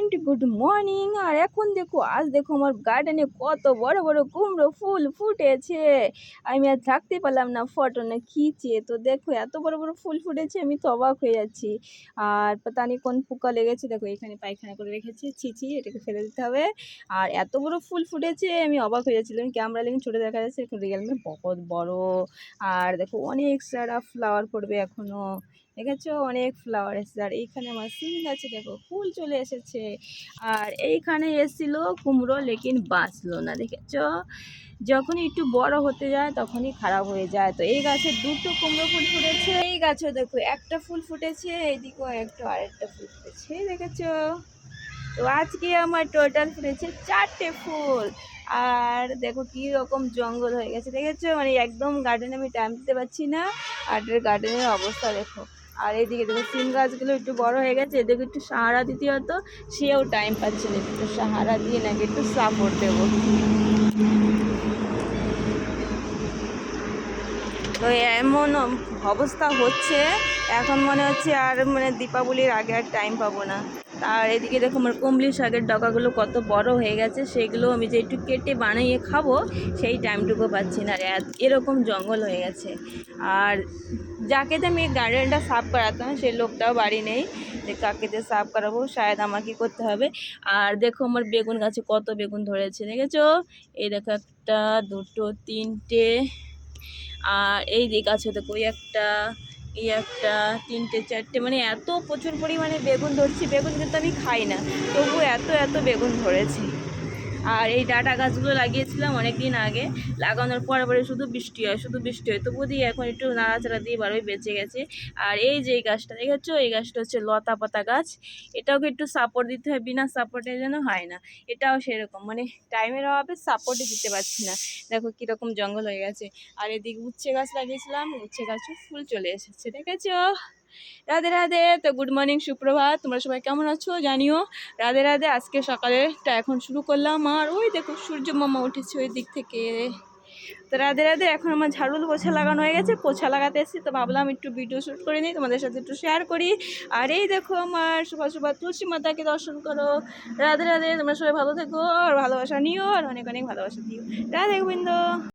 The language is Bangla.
মোটামুটি গুড মর্নিং। আর এখন দেখো, আজ দেখো আমার গার্ডেনে কত বড় বড় কুমড়ো ফুল ফুটেছে। আমি আর থাকতে পারলাম না, ফটো না খিচে। তো দেখো এত বড় বড় ফুল ফুটেছে, আমি তো অবাক হয়ে যাচ্ছি। আর পাতা নি কোন পোকা লেগেছে, দেখো এখানে পায়খানা করে রেখেছি, ছিছি এটাকে ফেলে দিতে হবে। আর এত বড় ফুল ফুটেছে, আমি অবাক হয়ে যাচ্ছিলাম। ক্যামেরা লেগে ছোটো দেখা যাচ্ছে, এখন রিয়েল মে বহুত বড়। আর দেখো অনেক সারা ফ্লাওয়ার পড়বে এখনো, দেখেছো অনেক ফ্লাওয়ার এসেছে। আর এইখানে আমার সিম গাছে দেখো ফুল চলে এসেছে। আর এইখানে এসেছিল কুমড়ো, লেকিন বাঁচলো না, দেখেছো। যখনই একটু বড় হতে যায় তখনই খারাপ হয়ে যায়। তো এই গাছে দুটো কুমড়ো ফুল ফুটেছে, এই গাছে দেখো একটা ফুল ফুটেছে, এইদিকেও আরেকটা ফুল ফুটেছে, দেখেছো। তো আজকে আমার টোটাল ফুটেছে 4টে ফুল। আর দেখো কি রকম জঙ্গল হয়ে গেছে, দেখেছো। মানে একদম গার্ডেনে আমি টাইম দিতে পারছি না। আর গার্ডেনের অবস্থা দেখো। আর এইদিকে দেখো সিম গাছগুলো একটু বড় হয়ে গেছে, এদিকে একটু সাহারা দিতে হতো, সেও টাইম পাচ্ছে না। একটু সাহারা দিয়ে নাকি একটু সাপোর্ট দেবো। তো এমন অবস্থা হচ্ছে, এখন মনে হচ্ছে আর মানে দীপাবলির আগে আর টাইম পাবো না। আর এদিকে দেখো আমার কুমড়ি শাকের ডগাগুলো কত বড় হয়ে গেছে, সেগুলো আমি যে একটু কেটে বানিয়ে খাবো সেই টাইমটুকু পাচ্ছি না। এরকম জঙ্গল হয়ে গেছে। আর যাকে তো আমি গার্ডেনটা সাফ করাতাম, সেই লোকটাও বাড়ি নেই, যে কাকে দিয়ে সাফ করাবো, শায়দ আমাকে করতে হবে। আর দেখো আমার বেগুন গাছে কত বেগুন ধরেছে, দেখেছো। এই দেখো একটা, দুটো, তিনটে। আর এই দিক আছে দেখো, এই একটা, তিনটে, চারটে, মানে এত প্রচুর পরিমাণে বেগুন ধরছি। বেগুন কিন্তু আমি খাই না, তবু এত এত বেগুন ধরেছি। আর এই ডাঁটা গাছগুলো লাগিয়েছিলাম অনেক দিন আগে, লাগানোর পরে শুধু বৃষ্টি হয়, তবু দিয়ে এখন একটু নাড়াচাড়া দিয়ে বারোই বেঁচে গেছে। আর এই যে এই গাছটা দেখেছো, এই গাছটা হচ্ছে লতা পাতা গাছ। এটাকে একটু সাপোর্ট দিতে হয়, বিনা সাপোর্টে যেন হয় না। এটাও সেরকম, মানে টাইমের অভাবে সাপোর্টই দিতে পারছি না। দেখো কীরকম জঙ্গল হয়ে গেছে। আর এদিকে উচ্ছে গাছ লাগিয়েছিলাম, উচ্ছে গাছও ফুল চলে এসেছে, দেখেছো। রাধে রাধে। তো গুড মর্নিং, সুপ্রভাত, তোমরা সবাই কেমন আছো জানিও। রাধে রাধে। আজকে সকালেটা এখন শুরু করলাম। আর ওই দেখো সূর্য মামা উঠেছে ওই দিক থেকে। তো রাধে রাধে। এখন আমার ঝাড়ুল পোছা লাগানো হয়ে গেছে, পোছা লাগাতে এসেছি, তো ভাবলাম একটু ভিডিও শ্যুট করে নিই, তোমাদের সাথে একটু শেয়ার করি। আর এই দেখো আমার সুভা তুলসী মাতাকে দর্শন করো। রাধে রাধে। তোমরা সবাই ভালো থেকো, আর ভালোবাসা নিও, আর অনেক অনেক ভালোবাসা দিও। রাধে গোবিন্দ।